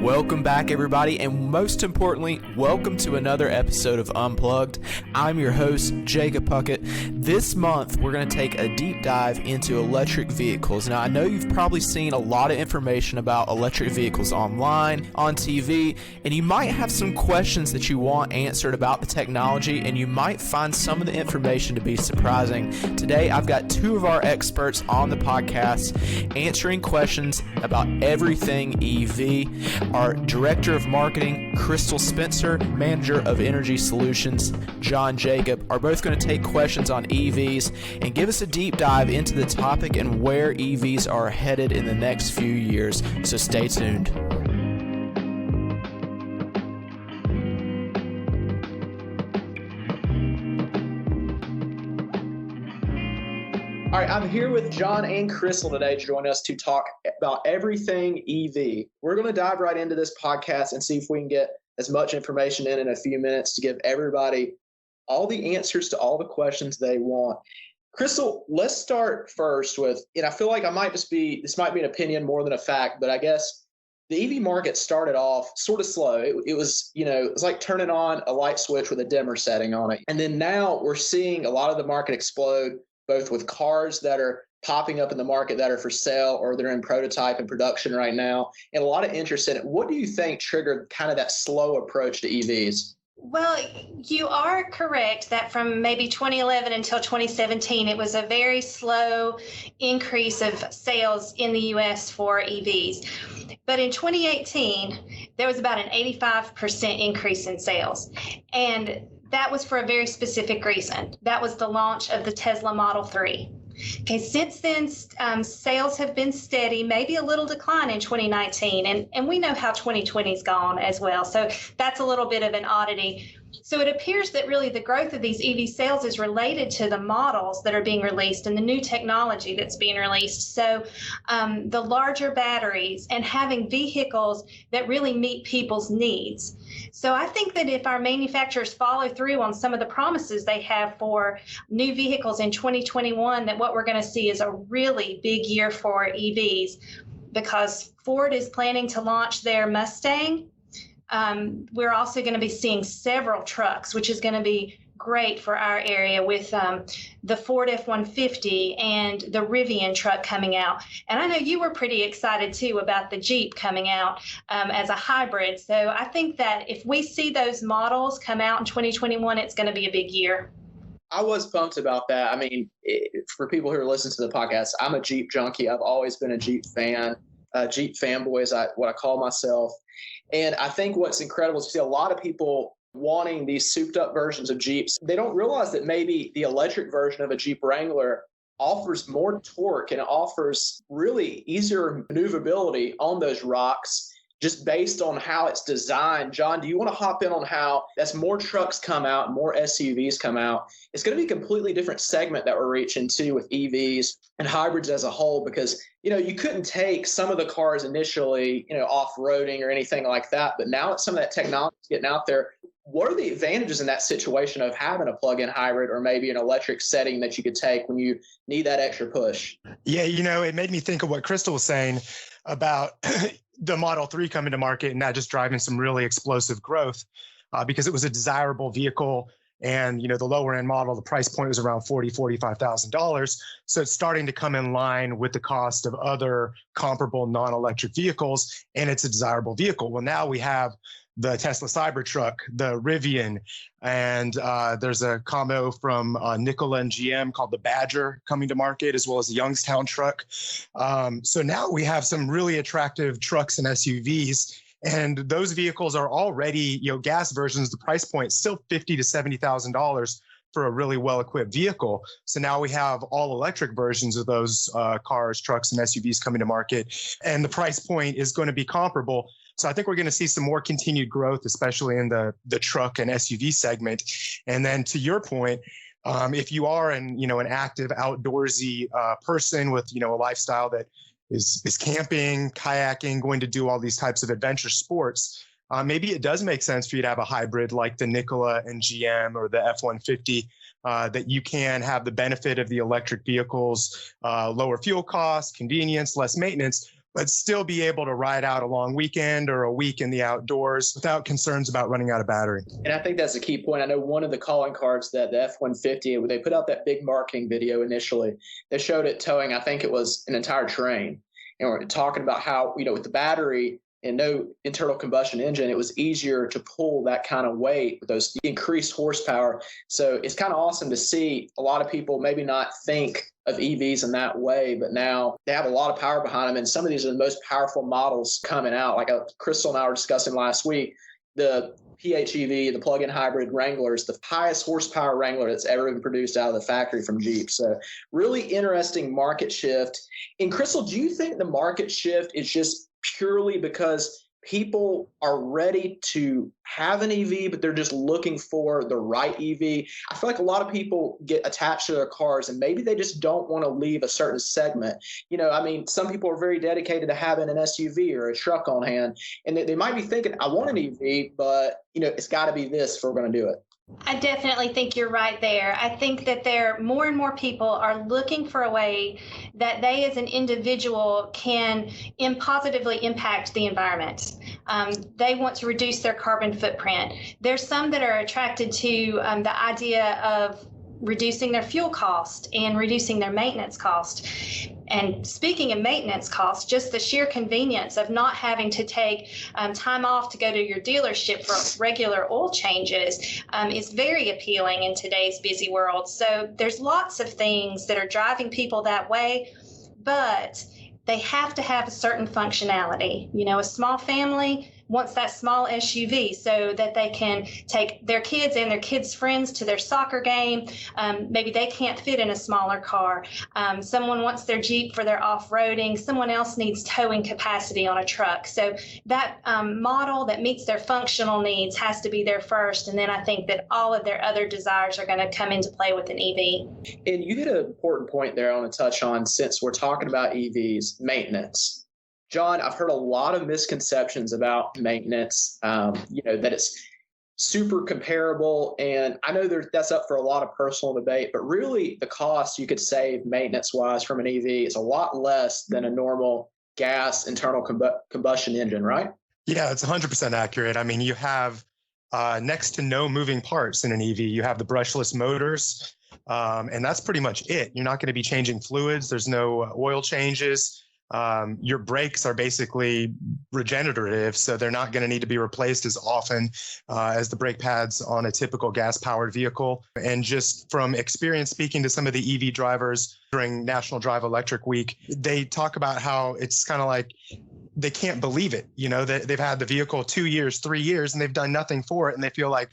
Welcome back, everybody, and most importantly, welcome to another episode of Unplugged. I'm your host, Jacob Puckett. This month, we're going to take a deep dive into electric vehicles. Now, I know you've probably seen a lot of information about electric vehicles online, on TV, and you might have some questions that you want answered about the technology, and you might find some of the information to be surprising. Today, I've got two of our experts on the podcast answering questions about everything EV. Our Director of Marketing, Crystal Spencer, Manager of Energy Solutions, John Jacob, are both going to take questions on EVs and give us a deep dive into the topic and where EVs are headed in the next few years. So stay tuned. All right, I'm here with John and Crystal today to join us to talk about everything EV. We're going to dive right into this podcast and see if we can get as much information in a few minutes to give everybody all the answers to all the questions they want. Crystal, let's start first with, and I feel like this might be an opinion more than a fact, but I guess the EV market started off sort of slow. It was like turning on a light switch with a dimmer setting on it. And then now we're seeing a lot of the market explode, both with cars that are popping up in the market that are for sale or they're in prototype and production right now, and a lot of interest in it. What do you think triggered kind of that slow approach to EVs? Well, you are correct that from maybe 2011 until 2017, it was a very slow increase of sales in the U.S. for EVs. But in 2018, there was about an 85% increase in sales. And that was for a very specific reason. That was the launch of the Tesla Model 3. Okay, since then, sales have been steady, maybe a little decline in 2019, and we know how 2020's gone as well. So that's a little bit of an oddity. So it appears that really the growth of these EV sales is related to the models that are being released and the new technology that's being released. So the larger batteries and having vehicles that really meet people's needs. So I think that if our manufacturers follow through on some of the promises they have for new vehicles in 2021, that what we're going to see is a really big year for EVs, because Ford is planning to launch their Mustang. We're also going to be seeing several trucks, which is going to be great for our area, with the Ford F-150 and the Rivian truck coming out. And I know you were pretty excited too about the Jeep coming out as a hybrid. So I think that if we see those models come out in 2021, it's going to be a big year. I was pumped about that. I mean, for people who are listening to the podcast, I'm a Jeep junkie. I've always been a Jeep fan. Jeep fanboy is what I call myself. And I think what's incredible is to see a lot of people wanting these souped up versions of Jeeps. They don't realize that maybe the electric version of a Jeep Wrangler offers more torque and offers really easier maneuverability on those rocks just based on how it's designed. John, do you want to hop in on how, as more trucks come out, more SUVs come out, it's going to be a completely different segment that we're reaching to with EVs and hybrids as a whole? Because, you couldn't take some of the cars initially, off-roading or anything like that, but now that some of that technology is getting out there, what are the advantages in that situation of having a plug-in hybrid or maybe an electric setting that you could take when you need that extra push? Yeah, it made me think of what Crystal was saying about the Model 3 coming to market and that just driving some really explosive growth because it was a desirable vehicle. And, the lower end model, the price point was around $40,000, $45,000. So it's starting to come in line with the cost of other comparable non-electric vehicles, and it's a desirable vehicle. Well, now we have the Tesla Cybertruck, the Rivian, and there's a combo from Nikola and GM called the Badger coming to market, as well as the Youngstown truck. So now we have some really attractive trucks and SUVs. And those vehicles are already, gas versions. The price point is still $50,000 to $70,000 for a really well-equipped vehicle. So now we have all electric versions of those cars, trucks, and SUVs coming to market, and the price point is going to be comparable. So I think we're going to see some more continued growth, especially in the truck and SUV segment. And then to your point, if you are an active outdoorsy person with a lifestyle that is camping, kayaking, going to do all these types of adventure sports, maybe it does make sense for you to have a hybrid like the Nikola and GM or the F-150 that you can have the benefit of the electric vehicles, lower fuel costs, convenience, less maintenance, but still be able to ride out a long weekend or a week in the outdoors without concerns about running out of battery. And I think that's a key point. I know one of the calling cards that the F-150, they put out that big marketing video initially, they showed it towing, I think it was an entire train. And we're talking about how, with the battery and no internal combustion engine, it was easier to pull that kind of weight with those increased horsepower. So it's kind of awesome to see a lot of people maybe not think of EVs in that way, but now they have a lot of power behind them. And some of these are the most powerful models coming out. Like Crystal and I were discussing last week, the PHEV, the plug-in hybrid Wrangler is the highest horsepower Wrangler that's ever been produced out of the factory from Jeep. So really interesting market shift. And Crystal, do you think the market shift is just purely because people are ready to have an EV, but they're just looking for the right EV? I feel like a lot of people get attached to their cars and maybe they just don't want to leave a certain segment. Some people are very dedicated to having an SUV or a truck on hand, and they might be thinking, I want an EV, but it's got to be this if we're going to do it. I definitely think you're right there. I think that more and more people are looking for a way that they as an individual can positively impact the environment. They want to reduce their carbon footprint. There's some that are attracted to the idea of reducing their fuel cost and reducing their maintenance cost. And speaking of maintenance costs, just the sheer convenience of not having to take time off to go to your dealership for regular oil changes is very appealing in today's busy world. So there's lots of things that are driving people that way, but they have to have a certain functionality. A small family wants that small SUV so that they can take their kids and their kids' friends to their soccer game. Maybe they can't fit in a smaller car. Someone wants their Jeep for their off-roading. Someone else needs towing capacity on a truck. So that model that meets their functional needs has to be there first. And then I think that all of their other desires are going to come into play with an EV. And you hit an important point there I want to touch on since we're talking about EVs, maintenance. John, I've heard a lot of misconceptions about maintenance, that it's super comparable. And I know that's up for a lot of personal debate, but really the cost you could save maintenance-wise from an EV is a lot less than a normal gas internal combustion engine, right? Yeah, it's 100% accurate. You have next to no moving parts in an EV. You have the brushless motors, and that's pretty much it. You're not going to be changing fluids. There's no oil changes. Your brakes are basically regenerative, so they're not going to need to be replaced as often as the brake pads on a typical gas-powered vehicle. And just from experience speaking to some of the EV drivers during National Drive Electric Week, they talk about how it's kind of like they can't believe it. They've had the vehicle 2 years, 3 years, and they've done nothing for it, and they feel like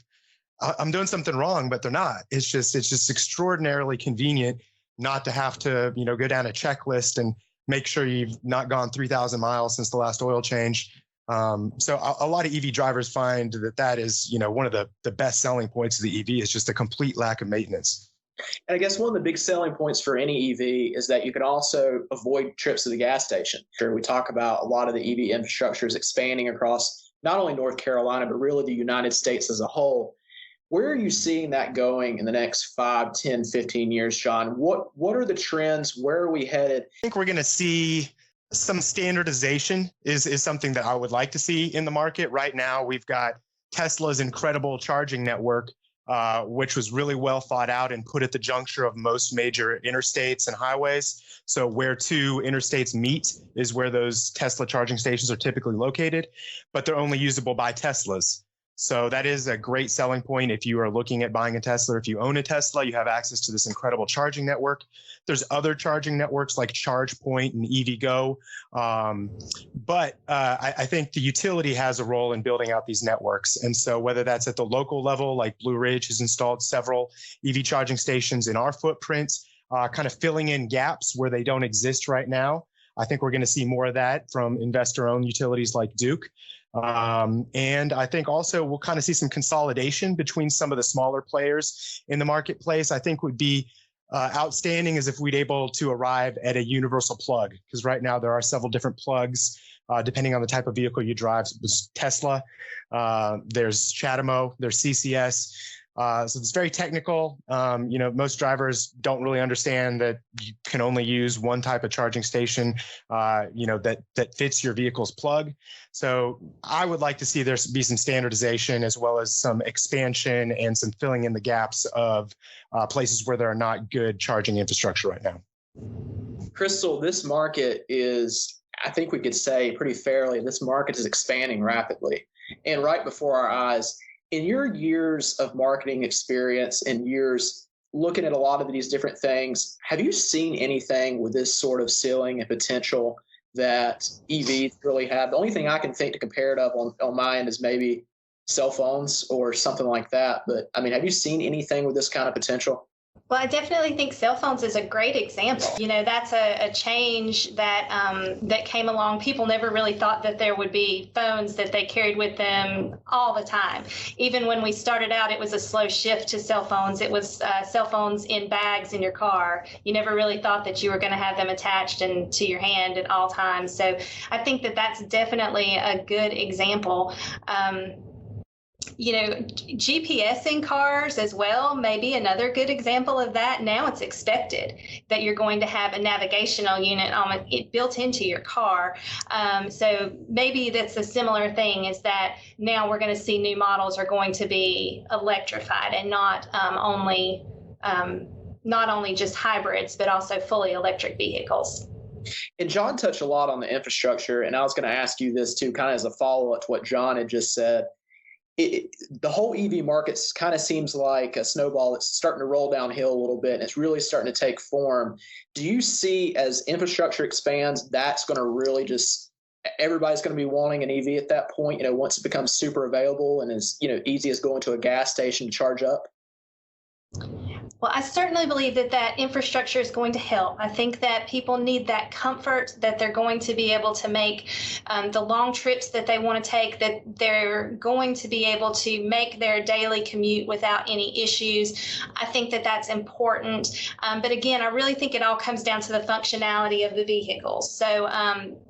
I'm doing something wrong, but they're not. It's just extraordinarily convenient not to have to, go down a checklist and make sure you've not gone 3,000 miles since the last oil change. So a lot of EV drivers find that is, one of the best selling points of the EV is just a complete lack of maintenance. And I guess one of the big selling points for any EV is that you can also avoid trips to the gas station. Sure, we talk about a lot of the EV infrastructure is expanding across not only North Carolina, but really the United States as a whole. Where are you seeing that going in the next 5, 10, 15 years, John? What are the trends? Where are we headed? I think we're going to see some standardization is something that I would like to see in the market. Right now, we've got Tesla's incredible charging network, which was really well thought out and put at the juncture of most major interstates and highways. So where two interstates meet is where those Tesla charging stations are typically located, but they're only usable by Teslas. So that is a great selling point. If you are looking at buying a Tesla, if you own a Tesla, you have access to this incredible charging network. There's other charging networks like ChargePoint and EVgo. But I think the utility has a role in building out these networks. And so whether that's at the local level, like Blue Ridge has installed several EV charging stations in our footprint, kind of filling in gaps where they don't exist right now. I think we're going to see more of that from investor-owned utilities like Duke. And I think also we'll kind of see some consolidation between some of the smaller players in the marketplace. I think would be outstanding is if we'd able to arrive at a universal plug, because right now there are several different plugs depending on the type of vehicle you drive. So there's Tesla, there's CHAdeMO, there's CCS. So it's very technical. Most drivers don't really understand that you can only use one type of charging station, that fits your vehicle's plug. So I would like to see there be some standardization as well as some expansion and some filling in the gaps of places where there are not good charging infrastructure right now. Crystal, this market is, I think we could say pretty fairly, this market is expanding rapidly and right before our eyes. In your years of marketing experience and years looking at a lot of these different things, have you seen anything with this sort of ceiling and potential that EVs really have? The only thing I can think to compare it up on my end is maybe cell phones or something like that. But I mean, have you seen anything with this kind of potential? Well, I definitely think cell phones is a great example. That's a change that came along. People never really thought that there would be phones that they carried with them all the time. Even when we started out, it was a slow shift to cell phones. It was cell phones in bags in your car. You never really thought that you were going to have them attached and to your hand at all times. So I think that that's definitely a good example. GPS in cars as well, maybe another good example of that. Now it's expected that you're going to have a navigational unit built into your car. So maybe that's a similar thing, is that now we're going to see new models are going to be electrified and not only just hybrids, but also fully electric vehicles. And John touched a lot on the infrastructure, and I was going to ask you this too, kind of as a follow-up to what John had just said. The whole EV market kind of seems like a snowball that's starting to roll downhill a little bit, and it's really starting to take form. Do you see, as infrastructure expands, that's going to really everybody's going to be wanting an EV at that point, once it becomes super available and is, easy as going to a gas station to charge up? Well, I certainly believe that infrastructure is going to help. I think that people need that comfort that they're going to be able to make the long trips that they want to take, that they're going to be able to make their daily commute without any issues. I think that that's important. But again, I really think it all comes down to the functionality of the vehicles. So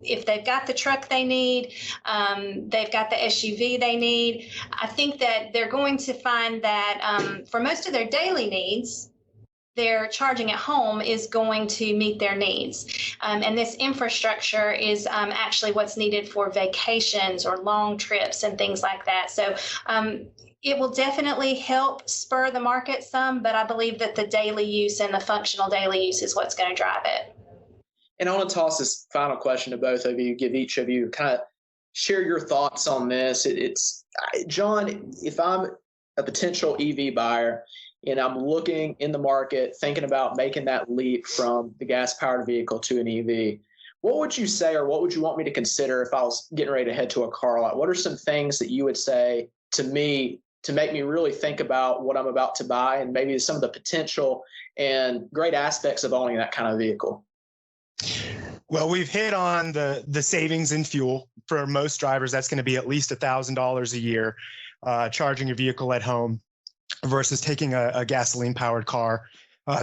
if they've got the truck they need, they've got the SUV they need, I think that they're going to find that for most of their daily needs, their charging at home is going to meet their needs. And this infrastructure is actually what's needed for vacations or long trips and things like that. So it will definitely help spur the market some, but I believe that the daily use and the functional daily use is what's going to drive it. And I want to toss this final question to both of you, give each of you kind of share your thoughts on this. It's John, if I'm a potential EV buyer, and I'm looking in the market, thinking about making that leap from the gas-powered vehicle to an EV, what would you say, or what would you want me to consider if I was getting ready to head to a car lot? What are some things that you would say to me to make me really think about what I'm about to buy, and maybe some of the potential and great aspects of owning that kind of vehicle? Well, we've hit on the savings in fuel. For most drivers, that's going to be at least $1,000 a year charging your vehicle at home, versus taking a gasoline-powered car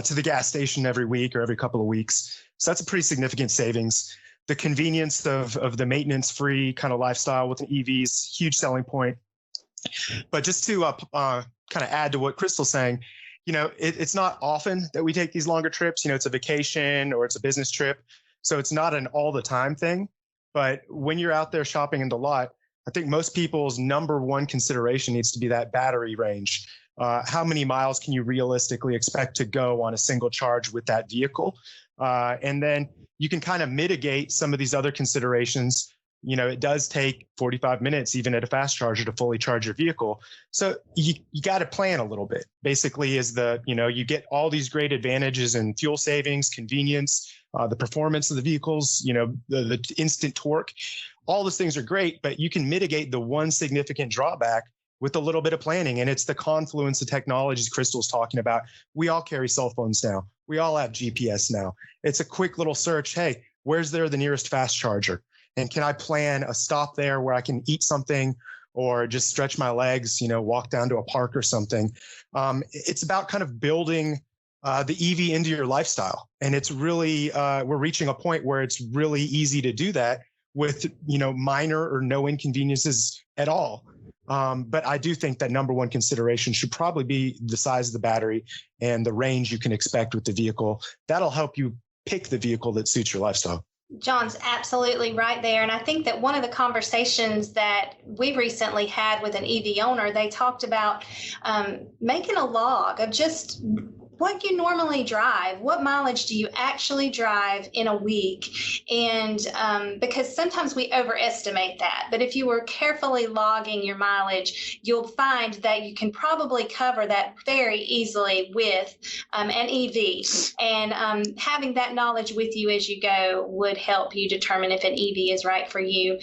to the gas station every week or every couple of weeks. So that's a pretty significant savings. The convenience of the maintenance-free kind of lifestyle with an EV is a huge selling point. But just to kind of add to what Crystal's saying, it's not often that we take these longer trips. It's a vacation or it's a business trip. So it's not an all-the-time thing. But when you're out there shopping in the lot, I think most people's number one consideration needs to be that battery range. How many miles can you realistically expect to go on a single charge with that vehicle? And then you can kind of mitigate some of these other considerations. It does take 45 minutes, even at a fast charger, to fully charge your vehicle. So you got to plan a little bit. Basically, you get all these great advantages in fuel savings, convenience, the performance of the vehicles, the instant torque. All those things are great, but you can mitigate the one significant drawback with a little bit of planning. And it's the confluence of technologies Crystal's talking about. We all carry cell phones now. We all have GPS now. It's a quick little search. Hey, where's the nearest fast charger? And can I plan a stop there where I can eat something or just stretch my legs, walk down to a park or something? It's about kind of building the EV into your lifestyle. And it's really, we're reaching a point where it's really easy to do that with, minor or no inconveniences at all. But I do think that number one consideration should probably be the size of the battery and the range you can expect with the vehicle. That'll help you pick the vehicle that suits your lifestyle. John's absolutely right there. And I think that one of the conversations that we recently had with an EV owner, they talked about making a log of just what you normally drive. What mileage do you actually drive in a week? And because sometimes we overestimate that. But if you were carefully logging your mileage, you'll find that you can probably cover that very easily with an EV. And having that knowledge with you as you go would help you determine if an EV is right for you.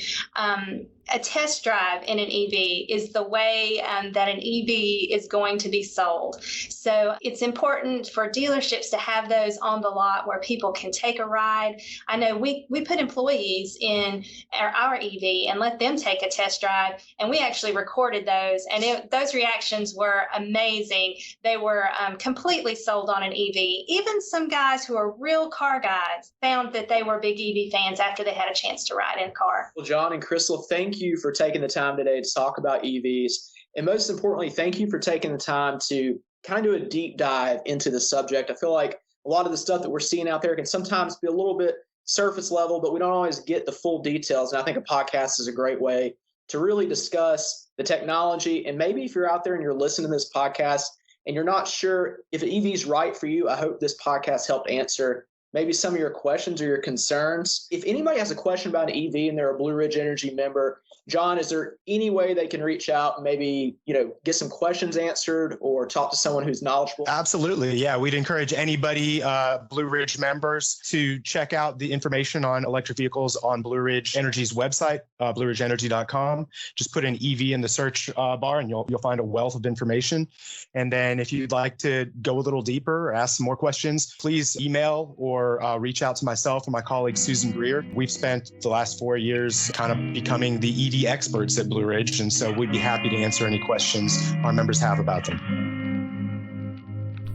A test drive in an EV is the way that an EV is going to be sold. So it's important for dealerships to have those on the lot where people can take a ride. I know we put employees in our EV and let them take a test drive, and we actually recorded those, and those reactions were amazing. They were completely sold on an EV. Even some guys who are real car guys found that they were big EV fans after they had a chance to ride in a car. Well, John and Crystal, thank you for taking the time today to talk about EVs. And most importantly, thank you for taking the time to kind of do a deep dive into the subject. I feel like a lot of the stuff that we're seeing out there can sometimes be a little bit surface level, but we don't always get the full details. And I think a podcast is a great way to really discuss the technology. And maybe if you're out there and you're listening to this podcast and you're not sure if an EV is right for you, I hope this podcast helped answer maybe some of your questions or your concerns. If anybody has a question about an EV and they're a Blue Ridge Energy member, John, is there any way they can reach out and maybe, get some questions answered or talk to someone who's knowledgeable? Absolutely. Yeah. We'd encourage anybody, Blue Ridge members, to check out the information on electric vehicles on Blue Ridge Energy's website, blueridgeenergy.com. Just put an EV in the search bar and you'll find a wealth of information. And then if you'd like to go a little deeper or ask some more questions, please email or reach out to myself or my colleague, Susan Greer. We've spent the last 4 years kind of becoming the EV experts at Blue Ridge, and so we'd be happy to answer any questions our members have about them.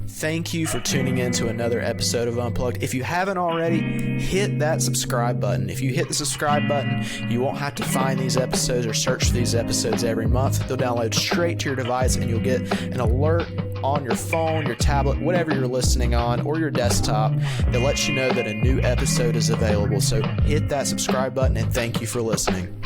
Thank you for tuning in to another episode of Unplugged. If you haven't already, hit that subscribe button. If you hit the subscribe button, you won't have to find these episodes or search for these episodes every month. They'll download straight to your device and you'll get an alert on your phone, your tablet, whatever you're listening on, or your desktop that lets you know that a new episode is available. So hit that subscribe button and thank you for listening.